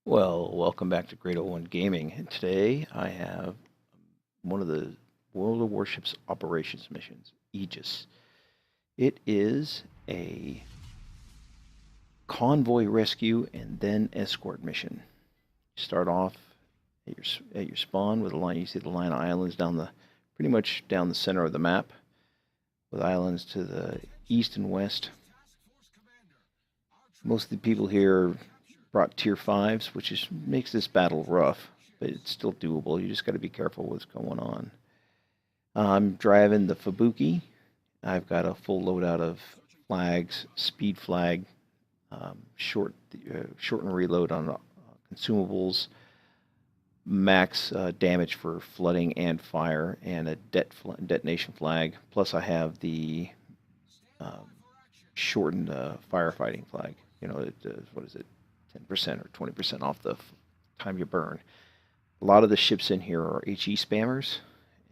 Well, welcome back to Great 01 Gaming. And today I have one of the World of Warships operations missions, Aegis. It is a convoy rescue and then escort mission. You start off at your spawn with a line. You see the line of islands pretty much down the center of the map, with islands to the east and west. Most of the people here brought tier 5s, which makes this battle rough, but it's still doable. You just got to be careful what's going on. I'm driving the Fubuki. I've got a full loadout of flags, speed flag, shorten reload on consumables, max damage for flooding and fire, and a detonation flag. Plus, I have the shortened firefighting flag. What is it? 10% or 20% off the time you burn. A lot of the ships in here are HE spammers,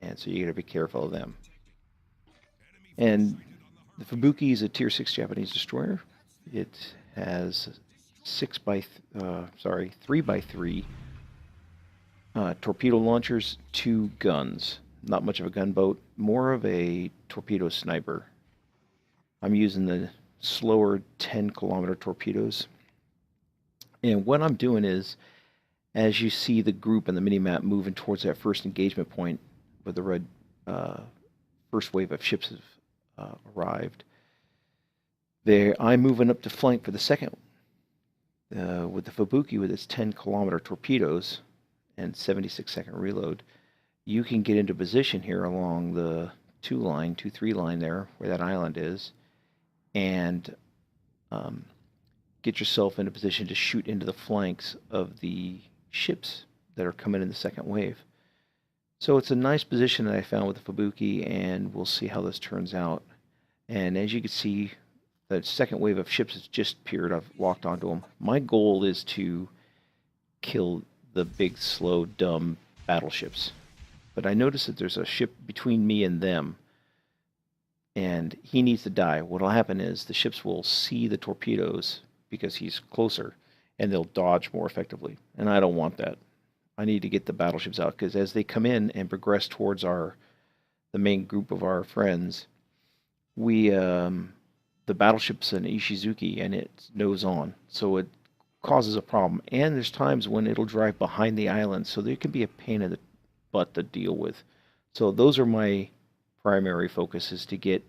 and so you got to be careful of them. And the Fubuki is a tier 6 Japanese destroyer. It has 3x3 torpedo launchers, 2 guns. Not much of a gunboat, more of a torpedo sniper. I'm using the slower 10-kilometer torpedoes. And what I'm doing is, as you see the group and the mini-map moving towards that first engagement point where the red first wave of ships have arrived, I'm moving up to flank for the second. With the Fubuki, with its 10-kilometer torpedoes and 76-second reload, you can get into position here along the 2-3 line there, where that island is, and get yourself in a position to shoot into the flanks of the ships that are coming in the second wave. So it's a nice position that I found with the Fubuki, and we'll see how this turns out. And as you can see, the second wave of ships has just appeared. I've locked onto them. My goal is to kill the big, slow, dumb battleships. But I notice that there's a ship between me and them, and he needs to die. What will happen is the ships will see the torpedoes because he's closer, and they'll dodge more effectively. And I don't want that. I need to get the battleships out, because as they come in and progress towards the main group of our friends, the battleship's an Ishizuki, and it nose on, so it causes a problem. And there's times when it'll drive behind the island, so there can be a pain in the butt to deal with. So those are my primary focuses, to get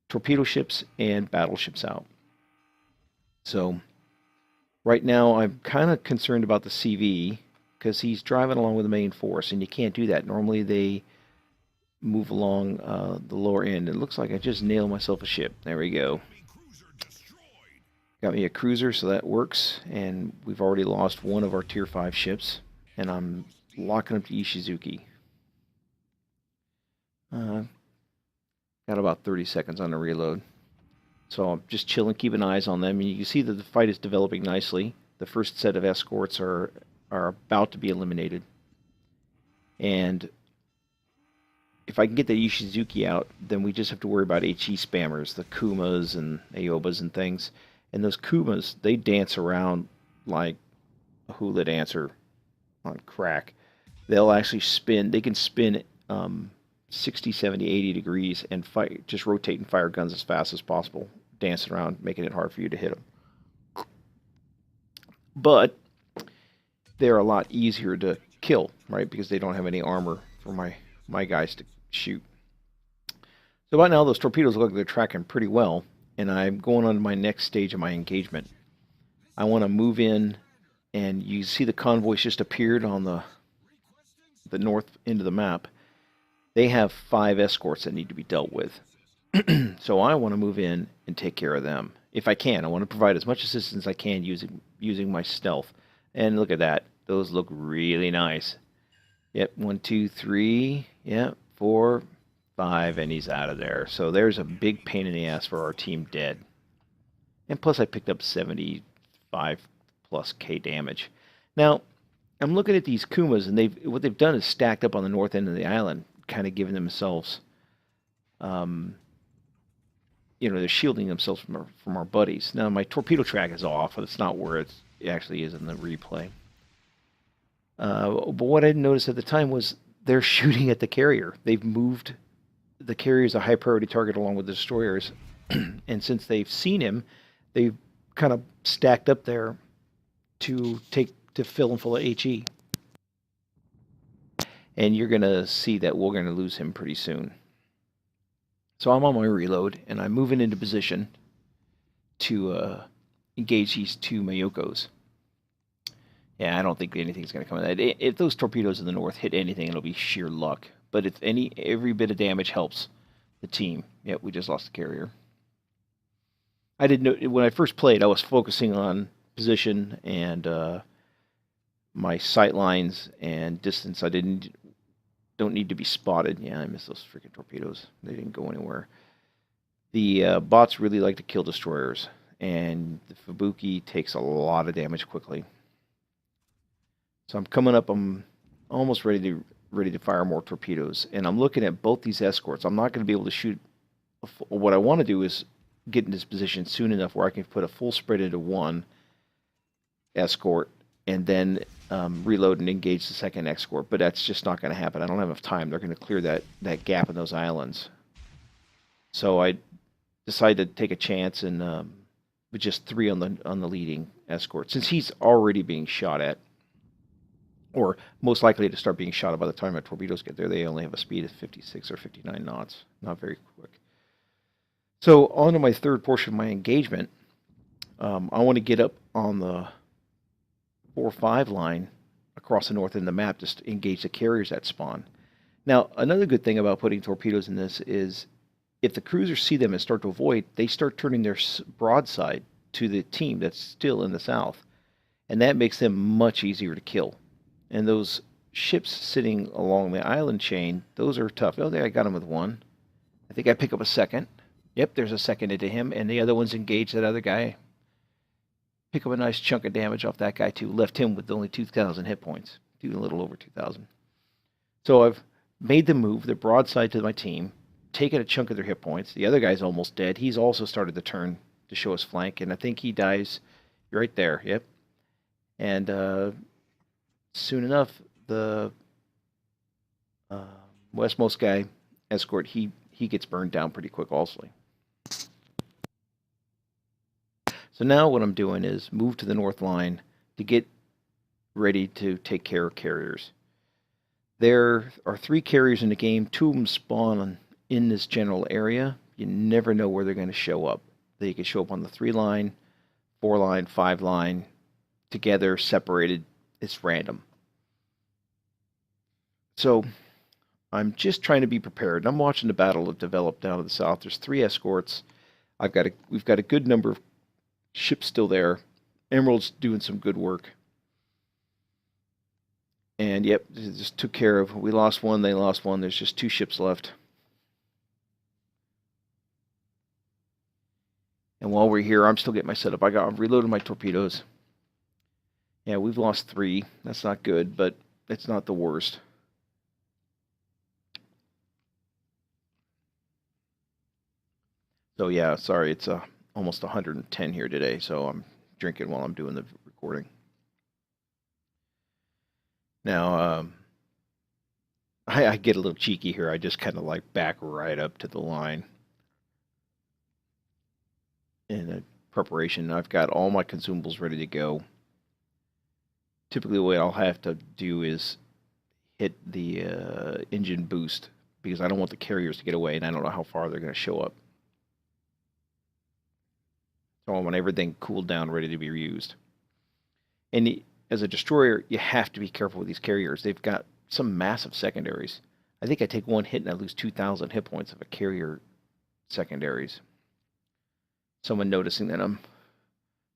torpedo ships and battleships out. So right now I'm kind of concerned about the CV, because he's driving along with the main force, and you can't do that. Normally they move along the lower end. It looks like I just nailed myself a ship. There we go. Got me a cruiser, so that works. And we've already lost one of our tier 5 ships, and I'm locking up to Ishizuki. Got about 30 seconds on the reload. So I'm just chilling, keeping eyes on them. And you can see that the fight is developing nicely. The first set of escorts are about to be eliminated. And if I can get the Ishizuki out, then we just have to worry about HE spammers, the Kumas and Aobas and things. And those Kumas, they dance around like a hula dancer on crack. They'll actually spin. They can spin 60, 70, 80 degrees and fight, just rotating fire guns as fast as possible, dancing around, making it hard for you to hit them. But they're a lot easier to kill, right? Because they don't have any armor for my guys to shoot. So by now, those torpedoes look like they're tracking pretty well, and I'm going on to my next stage of my engagement. I want to move in, and you see the convoys just appeared on the north end of the map. They have 5 escorts that need to be dealt with. So I want to move in and take care of them. If I can, I want to provide as much assistance as I can using my stealth. And look at that. Those look really nice. Yep, 1, 2, 3, yep, 4, 5, and he's out of there. So there's a big pain in the ass for our team dead. And plus I picked up 75 plus K damage. Now, I'm looking at these Kumas, and what they've done is stacked up on the north end of the island, kind of giving themselves, they're shielding themselves from our buddies. Now, my torpedo track is off. It's not where actually is in the replay. But what I didn't notice at the time was they're shooting at the carrier. They've moved the carrier as a high priority target along with the destroyers, and since they've seen him, they've kind of stacked up there to fill him full of HE. And you're gonna see that we're gonna lose him pretty soon. So I'm on my reload, and I'm moving into position to engage these two Mayokos. Yeah, I don't think anything's going to come of that. If those torpedoes in the north hit anything, it'll be sheer luck. But if every bit of damage helps the team. Yep, we just lost the carrier. I didn't know when I first played. I was focusing on position and my sight lines and distance. I don't need to be spotted. Yeah, I miss those freaking torpedoes. They didn't go anywhere. The bots really like to kill destroyers, and the Fubuki takes a lot of damage quickly. So I'm coming up. I'm almost ready to fire more torpedoes, and I'm looking at both these escorts. I'm not going to be able to shoot. What I want to do is get in this position soon enough where I can put a full spread into one escort, and then reload and engage the second escort. But that's just not going to happen. I don't have enough time. They're going to clear that gap in those islands. So I decided to take a chance and with just 3 on the leading escort, since he's already being shot at, or most likely to start being shot at by the time my torpedoes get there. They only have a speed of 56 or 59 knots, not very quick. So on to my third portion of my engagement, I want to get up on the 4-5 line across the north end of the map just to engage the carriers that spawn. Now, another good thing about putting torpedoes in this is if the cruisers see them and start to avoid, they start turning their broadside to the team that's still in the south. And that makes them much easier to kill. And those ships sitting along the island chain, those are tough. Oh, there, I got him with one. I think I pick up a second. Yep, there's a second into him, and the other one's engaged that other guy. Pick up a nice chunk of damage off that guy, too. Left him with only 2,000 hit points. Do a little over 2,000. So I've made them move. They're broadside to my team, taken a chunk of their hit points. The other guy's almost dead. He's also started to turn to show his flank, and I think he dies right there. Yep. And soon enough, the westmost guy, escort, he gets burned down pretty quick also. So now what I'm doing is move to the north line to get ready to take care of carriers. There are 3 carriers in the game. 2 of them spawn in this general area. You never know where they're going to show up. They could show up on the 3 line, 4 line, 5 line, together, separated. It's random. So I'm just trying to be prepared. I'm watching the battle develop down to the south. There's 3 escorts. We've got a good number of ships still there. Emerald's doing some good work. And yep, just took care of. We lost one, they lost one. There's just 2 ships left. And while we're here, I'm still getting my setup. I'm reloading my torpedoes. Yeah, we've lost 3. That's not good, but it's not the worst. So yeah, sorry, it's almost 110 here today, so I'm drinking while I'm doing the recording. Now, I get a little cheeky here. I just kind of like back right up to the line in preparation. I've got all my consumables ready to go. Typically, what I'll have to do is hit the engine boost because I don't want the carriers to get away, and I don't know how far they're going to show up. So I want everything cooled down, ready to be reused. And as a destroyer, you have to be careful with these carriers. They've got some massive secondaries. I think I take 1 hit and I lose 2,000 hit points of a carrier secondaries. Someone noticing that I'm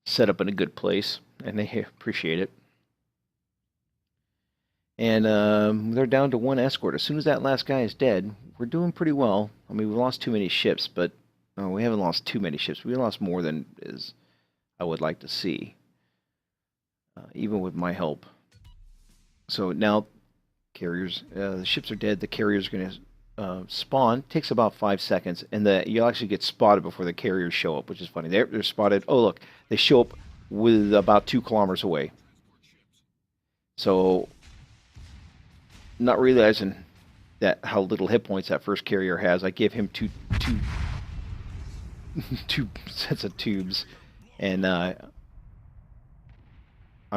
set up in a good place, and they appreciate it. And they're down to 1 escort. As soon as that last guy is dead, we're doing pretty well. I mean, we lost too many ships, but no, we haven't lost too many ships. We lost more than I would like to see, even with my help. So now, carriers, the ships are dead. The carriers are going to spawn. It takes about 5 seconds, and you'll actually get spotted before the carriers show up, which is funny. They're spotted. Oh, look, they show up with about 2 kilometers away. So, not realizing that how little hit points that first carrier has, I give him two sets of tubes, and I'm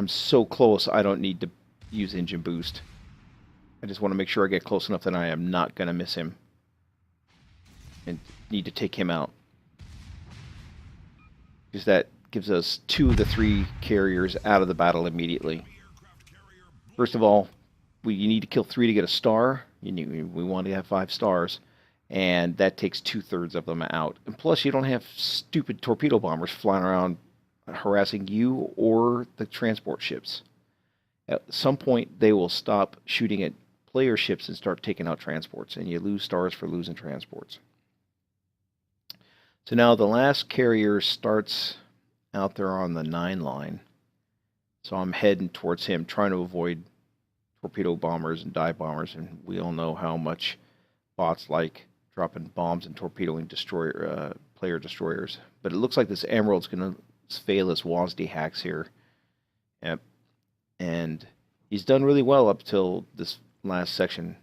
so close I don't need to use engine boost. I just want to make sure I get close enough that I am not going to miss him and need to take him out. Because that gives us 2 of the 3 carriers out of the battle immediately. First of all, you need to kill 3 to get a star. We want to have 5 stars. And that takes 2/3 of them out. And plus, you don't have stupid torpedo bombers flying around harassing you or the transport ships. At some point, they will stop shooting at player ships and start taking out transports, and you lose stars for losing transports. So now the last carrier starts out there on the 9 line. So I'm heading towards him, trying to avoid torpedo bombers and dive bombers, and we all know how much bots like dropping bombs and torpedoing player destroyers. But it looks like this Emerald's going to fail his WASD hacks here. Yep. And he's done really well up till this last section.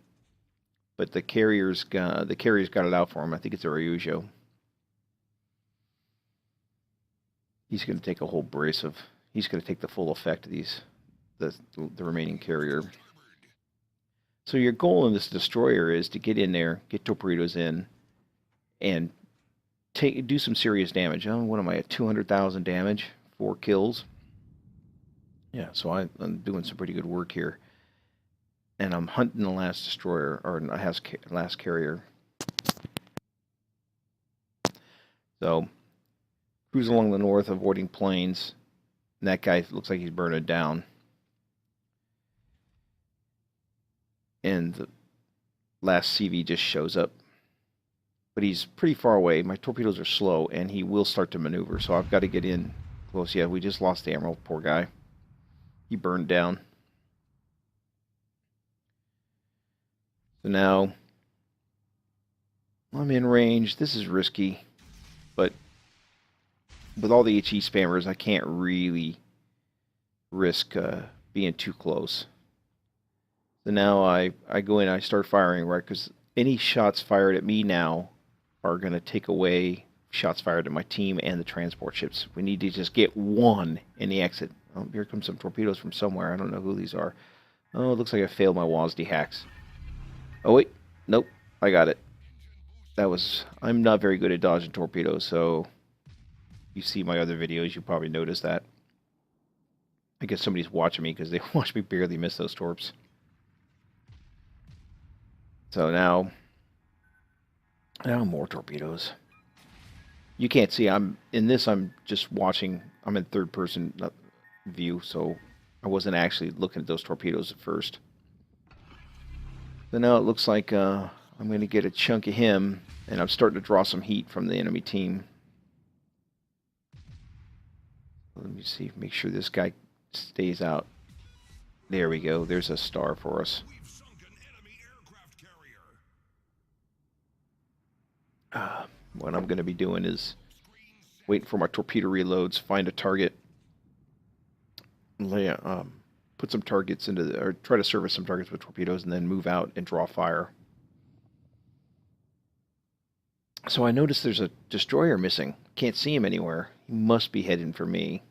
But the carrier's got it out for him. I think it's a Ryujo. He's going to take a whole brace of... He's going to take the full effect of the remaining carrier. So your goal in this destroyer is to get in there, get torpedoes in, and do some serious damage. What am I at? 200,000 damage, 4 kills. Yeah, so I'm doing some pretty good work here. And I'm hunting the last destroyer, or last carrier. So, cruise along the north, avoiding planes. And that guy looks like he's burning down. And the last CV just shows up. But he's pretty far away. My torpedoes are slow, and he will start to maneuver. So I've got to get in close. Yeah, we just lost the Emerald. Poor guy. He burned down. So now I'm in range. This is risky, but with all the HE spammers, I can't really risk being too close. So now I go in, I start firing, right? Because any shots fired at me now are going to take away shots fired at my team and the transport ships. We need to just get one in the exit. Oh, here comes some torpedoes from somewhere. I don't know who these are. Oh, it looks like I failed my WASD hacks. Oh, wait. Nope. I got it. I'm not very good at dodging torpedoes, so you see my other videos, you probably noticed that. I guess somebody's watching me because they watch me barely miss those torps. So now more torpedoes. You can't see. I'm just watching. I'm in third person view, so I wasn't actually looking at those torpedoes at first. So now it looks like I'm going to get a chunk of him, and I'm starting to draw some heat from the enemy team. Let me see. Make sure this guy stays out. There we go. There's a star for us. What I'm going to be doing is waiting for my torpedo reloads, find a target, put some targets or try to service some targets with torpedoes, and then move out and draw fire. So I noticed there's a destroyer missing. Can't see him anywhere. He must be heading for me.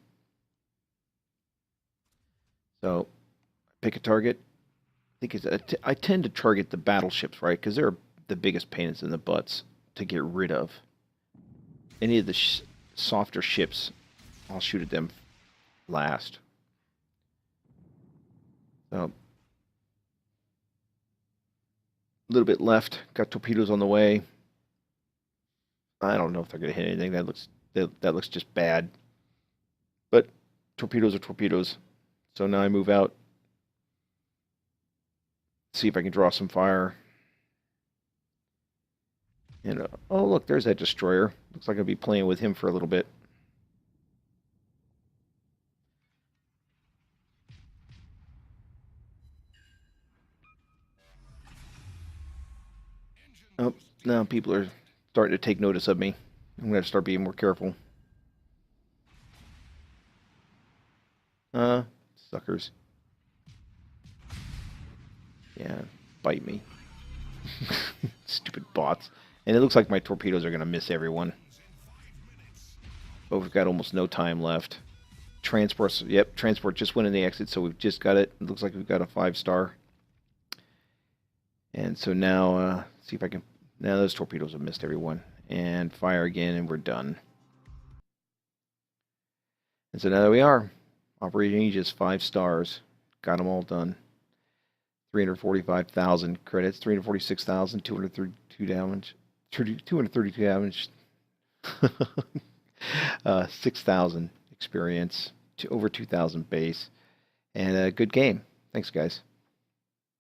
So pick a target. I tend to target the battleships, right? Because they're the biggest pains in the butts to get rid of. Any of the softer ships, I'll shoot at them last. So, a little bit left. Got torpedoes on the way. I don't know if they're going to hit anything. That looks just bad. But torpedoes are torpedoes. So now I move out. See if I can draw some fire. And oh look, there's that destroyer. Looks like I'll be playing with him for a little bit. Oh, now people are starting to take notice of me. I'm going to start being more careful. Suckers. Yeah, bite me. Stupid bots. And it looks like my torpedoes are going to miss everyone. But we've got almost no time left. Transport, yep, transport just went in the exit, so we've just got it. It looks like we've got a 5-star. And so now, see if I can... Now those torpedoes have missed everyone. And fire again, and we're done. And so now there we are. Operation Aegis, 5 stars. Got them all done. 345,000 credits, 346,232 damage, 232 damage, 6,000 experience, to over 2,000 base, and a good game. Thanks, guys.